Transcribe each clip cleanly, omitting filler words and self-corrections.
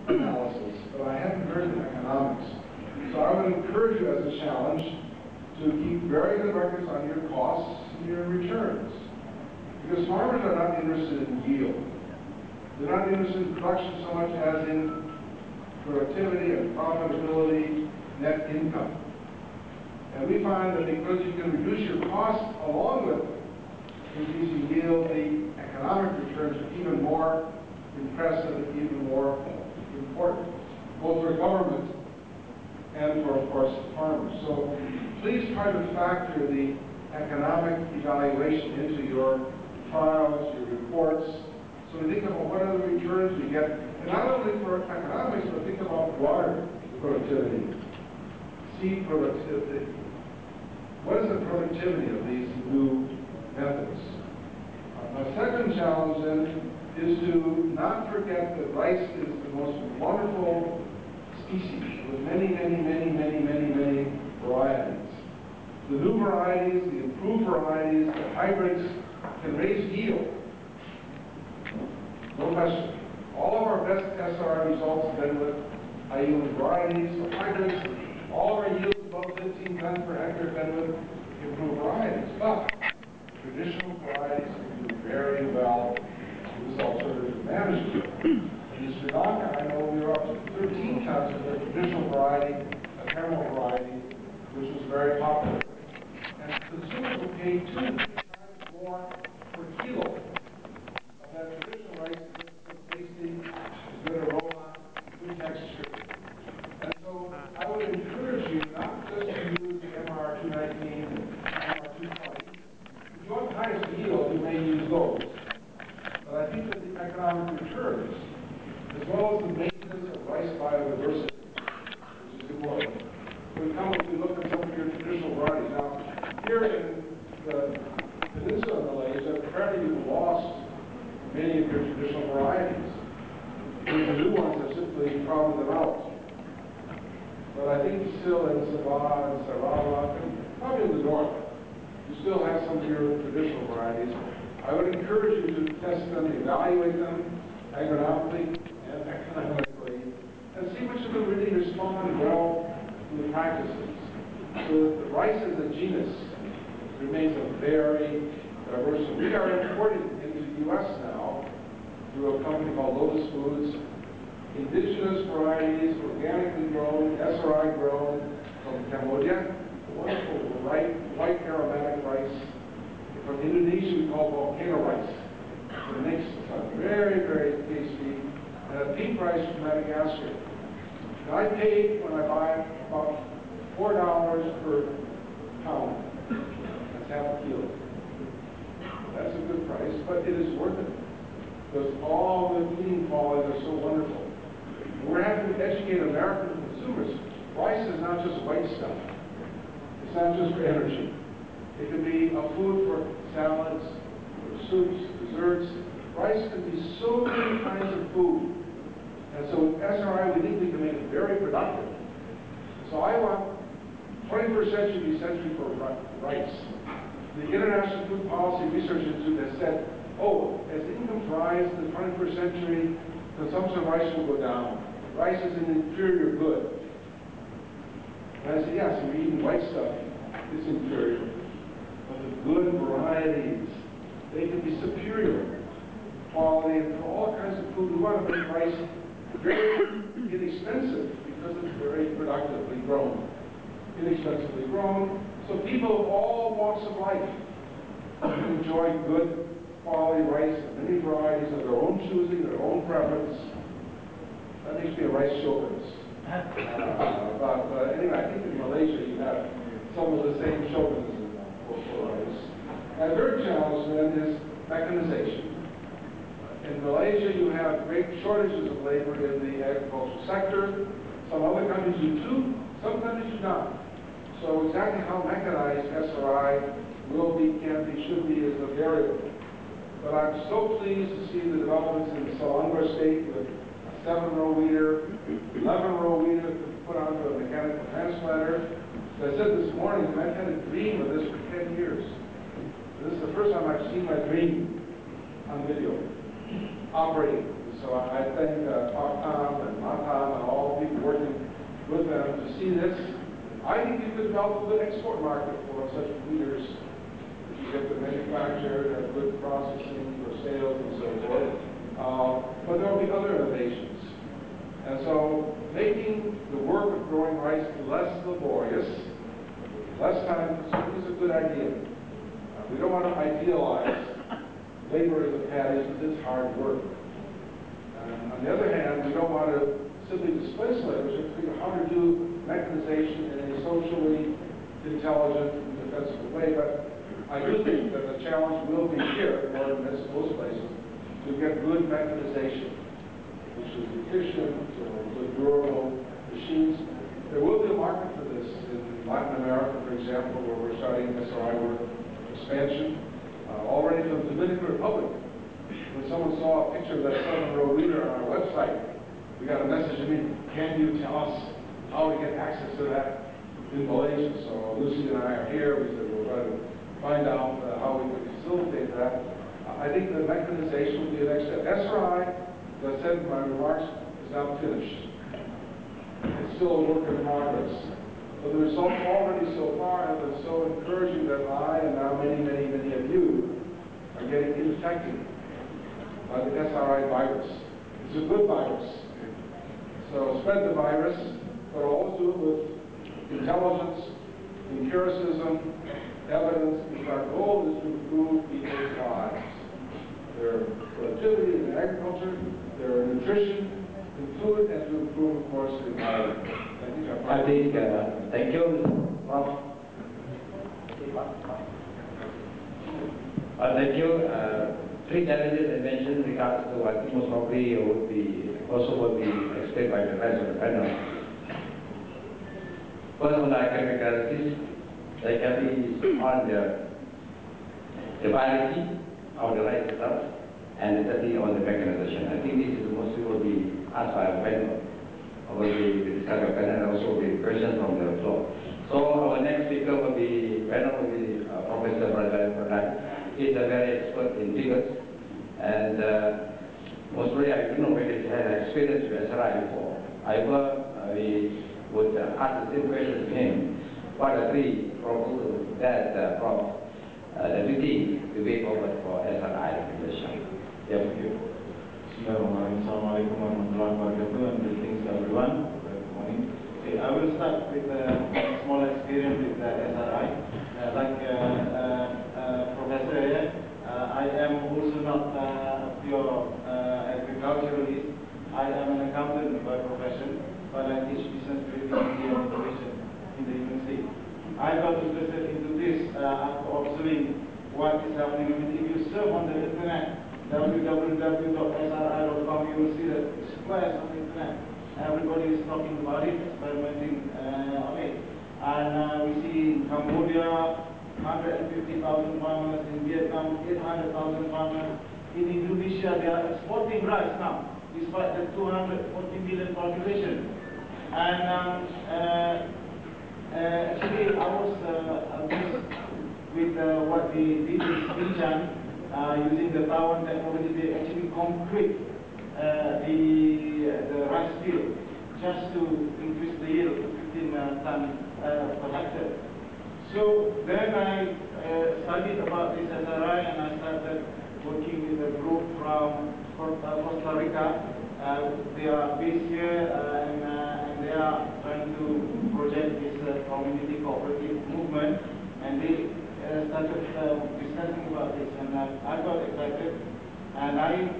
analysis, but I haven't heard the economics. So I would encourage you as a challenge to keep very good records on your costs and your returns. Because farmers are not interested in yield. They're not interested in production so much as in productivity and profitability, net income. And we find that because you can reduce your costs along with increasing yield, the economic returns are even more impressive and even more important, both for government and for, of course, farmers. So please try to factor the economic evaluation into your trials, your reports. So we think about what are the returns we get, and not only for economics, but think about water productivity, seed productivity. What is the productivity of these new methods? My second challenge then is to not forget that rice is the most wonderful species with many, many, many, many, many, many varieties. The new varieties, the improved varieties, the hybrids can raise yield. No question. All of our best SRI results have been with high-yielding varieties, or hybrids. All of our yields above 15 tons per hectare have been with improved varieties. But traditional varieties can do very well with this alternative management. In Sri Lanka, I know we were up to 13 tons of the traditional variety, a caramel variety, which was very popular. And consumers will pay 2 to 3 times more per kilo of that traditional rice because it's so tasty, good aroma, good texture. And so I would encourage you not just to use MR219 and MR220. If you want the highest yield, you may use those. But I think that the economic returns, as well as the maintenance of rice biodiversity, which is important, will come if we look at some of your traditional varieties. Now, here in the peninsula of Malaysia, apparently you've lost many of your traditional varieties. The new ones have simply crowded them out. But I think still in Sabah and Sarawak, and probably in the north, you still have some of your traditional varieties. I would encourage you to test them, evaluate them agronomically and economically, and see which of them really respond well to the practices. So that the rice as a genus remains a very diverse. We are importing into the U.S. now through a company called Lotus Foods, indigenous varieties, organically grown, SRI grown from Cambodia, wonderful white aromatic rice. From Indonesia, we call volcano rice. It makes very, very tasty. And a pink rice from Madagascar. And I paid, when I buy it, about $4 per pound. That's half a kilo. That's a good price, but it is worth it. Because all the eating qualities are so wonderful. We're having to educate American consumers. Rice is not just white stuff. It's not just for energy. It can be a food for salads, for soups, desserts. Rice can be so many kinds of food. And so with SRI, we think we can make it very productive. So I want 21st century for rice. The International Food Policy Research Institute has said, oh, as incomes rise in the 21st century, consumption of rice will go down. Rice is an inferior good. And I said, yes, we're eating white stuff. It's inferior. But the good varieties, they can be superior quality, and for all kinds of food, we want to make rice very inexpensive because it's very productively grown. Inexpensively grown, so people of all walks of life can enjoy good quality rice and many varieties of their own choosing, their own preference. That makes me a rice chauvinist. But anyway, I think in Malaysia you have some of the same chauvinism for rice. And third challenge then is mechanization. In Malaysia you have great shortages of labor in the agricultural sector. Some other countries do too, some countries do not. So exactly how mechanized SRI will be, can be, should be is a variable. But I'm so pleased to see the developments in Selangor State with a 7-row weeder, 11-row weeder to put onto a mechanical transplanter. As I said this morning, I've had a dream of this for 10 years. This is the first time I've seen my dream on video operating. So I thank Tom and I think you could develop a good export market for such leaders. If you get the manufacturer, have good processing for sales and so forth. But there will be other innovations. And so making the work of growing rice less laborious, less time consuming is a good idea. We don't want to idealize labor in the paddies because it's hard work. And on the other hand, we don't want to simply displace labor, so we have to figure out how to do mechanization in a socially intelligent and defensible way. But I do think that the challenge will be here, more than most places, to get good mechanization, which is efficient, good durable machines. There will be a market for this in Latin America, for example, where we're starting SRI work expansion. Already from the Dominican Republic, when someone saw a picture of that Southern Row reader on our website, we got a message to me, can you tell us how to get access to that in Malaysia? So Lucy and I are here. We said we'll try to find out how we can facilitate that. I think the mechanization will be the next step. SRI, as I said in my remarks, is not finished. It's still a work in progress. But the results already so far have been so encouraging that I, and now many of you, are getting infected by the SRI virus. It's a good virus. So spread the virus, but always do it with intelligence, empiricism, evidence, because our goal is to improve people's lives. Their productivity in agriculture, their nutrition, in food, and to improve, of course, the environment. Thank you, Prof. Thank you. Three challenges I mentioned regards to I think most probably would be explained by the rest of the panel. First, on the academic analysis, secondly is on the biology of the rice itself, and thirdly on the mechanization. I think this is mostly will be asked by a panel, will be discussed by panel, and also the questions from the floor. So our next speaker will be Professor Perkembangan. He's a very expert in figures, and mostly I don't know whether he had experience with SRI before. However, we would ask the same question to him. What are three proposals that we think to be forward for SRI in Malaysia? Thank you. Assalamualaikum warahmatullahi wabarakatuh, and greetings to everyone. Good morning. Okay, I will start with a small experience with the SRI. Like Professor here, I am also not a pure agriculturalist. I am an accountant by profession, but I teach business creativity and innovation in the university. I got interested into this after observing what is happening. I mean, if you surf on the internet, www.sri.com, you will see that it's flash on the internet. Everybody is talking about it, experimenting on it. And we see in Cambodia, 150,000 farmers, in Vietnam, 800,000 farmers. In Indonesia, they are exporting rice now, despite the 240 million population. And actually, I was amused with what they did in Xinjiang, using the Taiwan technology. They actually concrete the rice field just to increase the yield to 15 tons per hectare. So then I studied about this SRI, and I started working with a group from Costa Rica. They are based here, and they are trying to project this community cooperative movement, and they started discussing about this, and I got excited, and I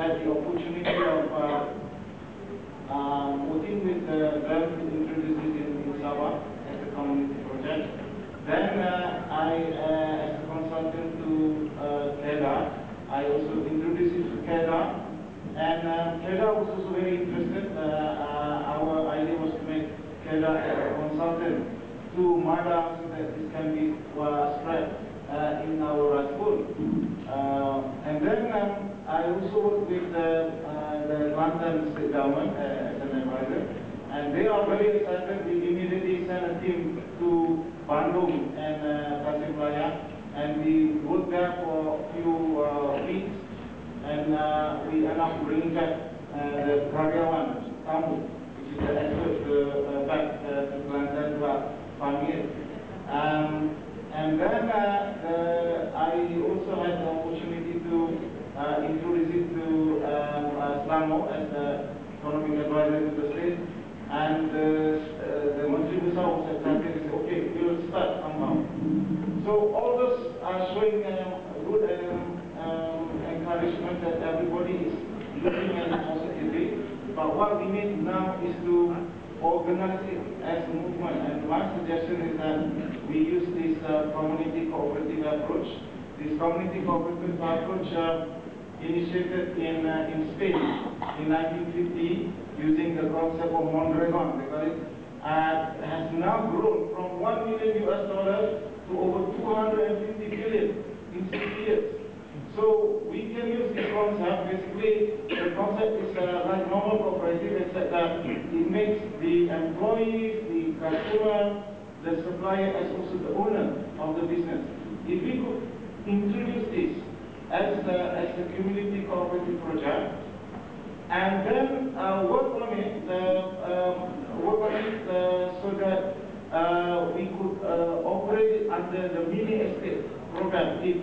had the opportunity of working with them to introduce it in Sabah as a community project. Then as a consultant to KEDA, I also introduced it to KEDA, and KEDA was also very interested. Our idea was to make KEDA as a consultant to MADA so that this can be spread in our rice bowl. And then I also worked with the Kelantan state government as an advisor, and they are very excited. We immediately sent a team to Bandung and Tasik Malaya, and we worked there for a few weeks, and we end up bringing back the Karyawan, Tamu, which is the expert back to Kelantan And then I also had the opportunity to introduce it to Selangor as the economic advisor to the state. And the Menteri Besar was excited and said, okay, we will start somehow. So all those are showing good encouragement that everybody is looking at it positively. But what we need now is to organize it as a movement. And my suggestion is that we use this community cooperative approach. This community cooperative approach initiated in Spain in 1950 using the concept of Mondragon. They call it, has now grown from $1 million to over 250 billion in 6 years. So we can use this concept. Basically, the concept is like normal cooperative, except that it makes the employees, the customer, the supplier as also the owner of the business. If we could introduce this as a community cooperative project, and then work on it so that we could operate it under the mini estate program. If,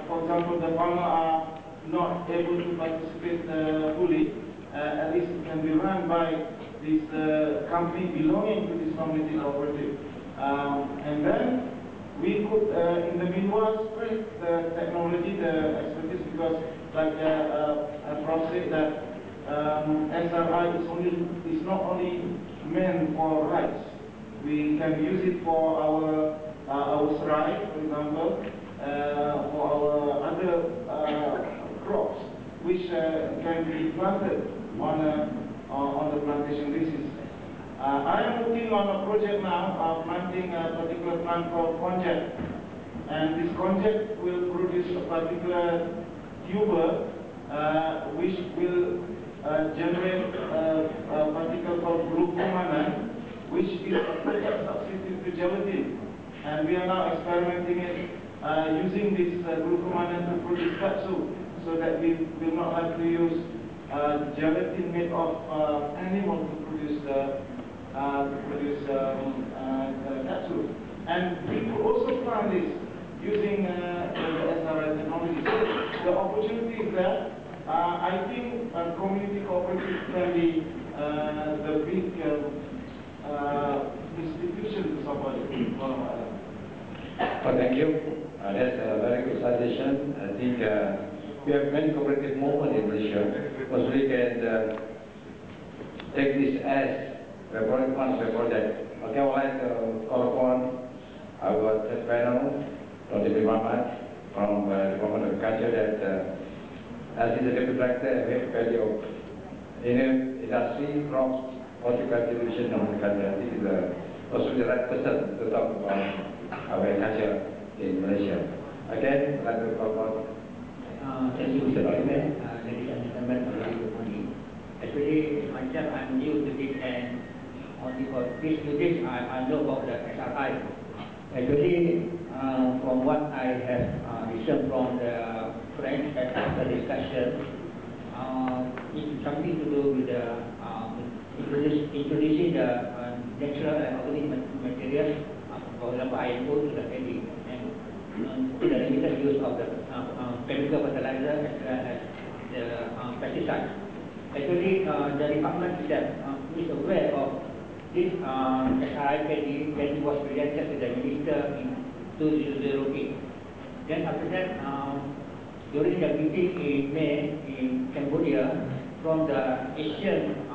for example, the farmer are not able to participate fully, at least it can be run by this company belonging to this community cooperative. And then we could, in the meanwhile, spread the technology, the expertise, because like a process that SRI is not only meant for rice. We can use it for our serai, for example, for our other crops, which can be planted on the plantation basis. I am working on a project now of planting a particular plant called konjac, and this konjac will produce a particular tuber which will generate a particle called glucomannan, which is a perfect substitute to gelatin. And we are now experimenting it using this glucomannan to produce capsule, so that we will not have to use gelatin made of animal to produce capsule. And we could also plant this using the SRI technology. So the opportunity is there. I think community cooperative can be the big institution to support it. Well, thank you. That's a very good suggestion. I think we have many cooperative movements in Malaysia, because we can take this as a project. Okay, I would like to call upon our third panel, Dr. Perkembangan from the Department of Agriculture, that as is the Deputy Director of Industry, Crops, Horticulture Division of Agriculture. This is also the right person to talk about our agriculture in Malaysia. Again, I'd like to call upon. Thank you, Mr. Chairman. Ladies and gentlemen, very good morning. Actually, myself, I'm new to this, and only for these few days, I know about the SRI. Actually, from what I have listened from the friends after discussion, it's something to do with the introducing the natural and organic materials, for example, IMO to the paddy, and the limited use of the chemical fertilizer as well as the pesticides. Actually, the department itself is aware of this SRI paddy when it was presented to the minister in 2008. Then after that, during the meeting in May in Cambodia, from the Asian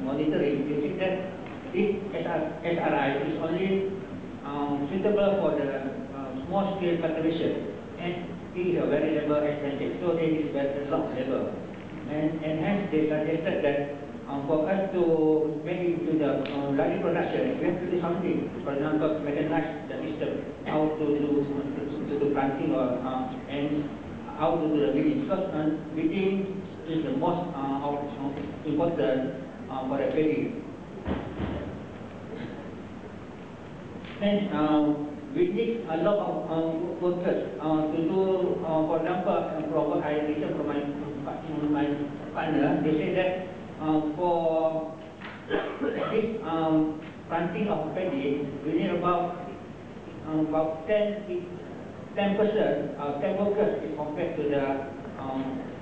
monitoring, they said that this SRI is only suitable for the small-scale cultivation, and it is a very labor expensive, so there is very long labor. And hence they suggested that for us to make it into the large production, we have to do something. For example, mechanize the system, how to do planting and how to do the weeding, because weeding is the most important for the paddy. And we need a lot of workers to do, for example, from what I listened from my partner, they say that for this planting of paddy, we need about about 10% or 10 workers is compared to the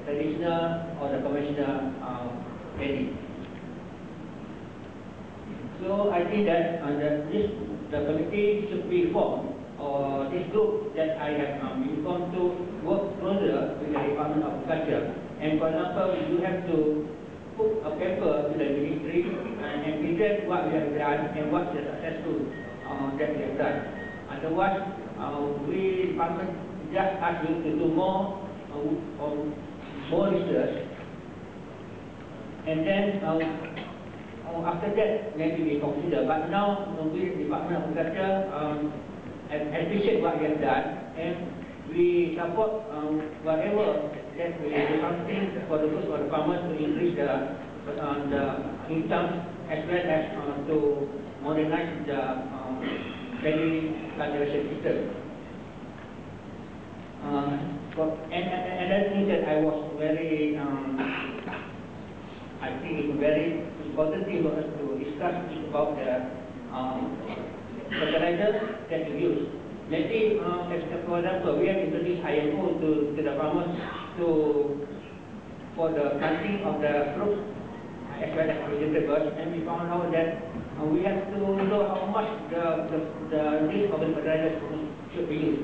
traditional or the conventional paddy. So I think that the committee should be formed, or this group that I have informed to work closer with the Department of Agriculture. And for example, you have to put a paper to the ministry and present what we have done and what's the successful that we have done. Otherwise, we department just ask you to do more research, and then after that maybe we consider. But now we Department of Agriculture appreciate what we have done, and we support whatever that we do something for the farmers to increase the income, as well as to modernize the paddy cultivation system. And another thing that I was very, I think it's very important thing for us to discuss is about the fertilizer that we use. Maybe, for example, we have introduced IMO to the farmers for the planting of the fruits as well as vegetables, and we found out that we have to know how much the use of the fertilizer should be used.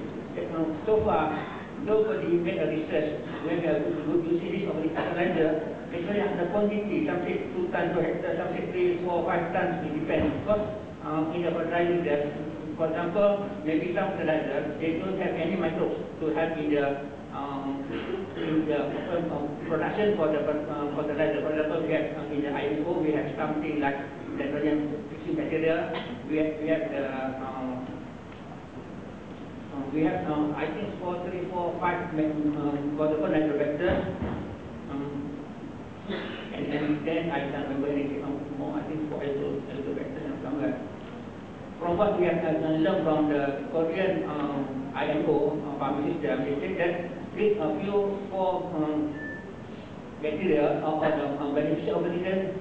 So far, nobody made a research when we are using this fertilizer. Actually, the quantity, something 2 tons per hectare, something 3, 4, 5 tons, it depends. Because in the fertilizer, for example, maybe some fertilizer, they don't have any microbes to help in the production for the fertilizer. For example, we have in the IMO, we have something like nitrogen fixing bacteria. We have I think 4, 3, 4, 5 for the nitrobacter. And then I can't remember anything more. I think for nitrobacter and somewhere. From what we have learned from the Korean IMO farming system, they said that with a few 4 bacteria or the beneficial organisms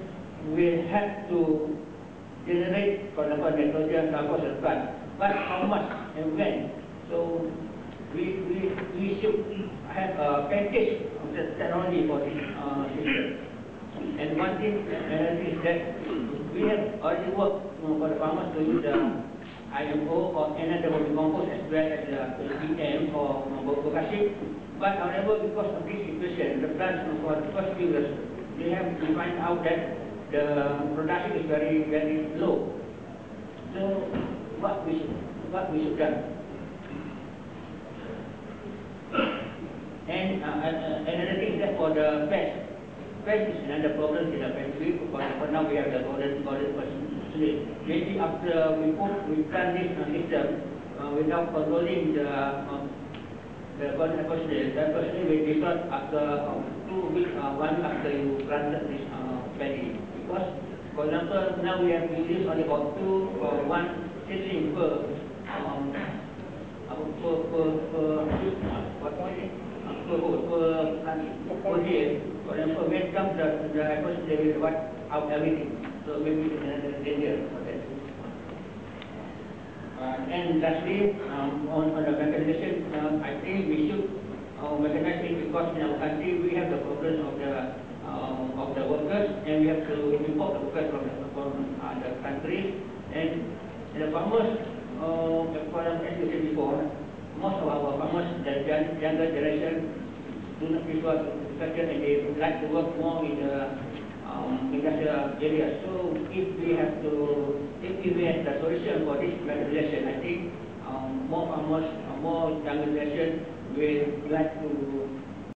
will have to generate, for example, nitrogen, sulfur, sulfate. But how much and when? So we should have a package of the technology for this system. And one thing, another thing is that we have already worked for the farmers to use the IMO or another compost as well as the PM or bokashi. But however, because of this situation, the plants for the first few years, they have to find out that the production is very, very low. So what we should do? And another thing is that for the pest is another problem in the pantry. For now we have the golden percentage. Maybe after we plan this system without controlling the golden percentage, that percentage will be short after 2 weeks, 1 week after you planted this paddy. Because, for example, now we have used only about 2 or 1 seedling per year. For example, when comes the person, they will wipe out everything. So maybe it's another danger for that. And lastly, on the mechanization, I think we should mechanize it, because in our country we have the problem of the workers, and we have to import the workers from other countries. And the farmers, for example, as you said before, most of our farmers, the younger generation, do not prefer agriculture, and they would like to work more in the industrial area. So if we have the solution for this mechanization, I think more farmers, more younger generation will like to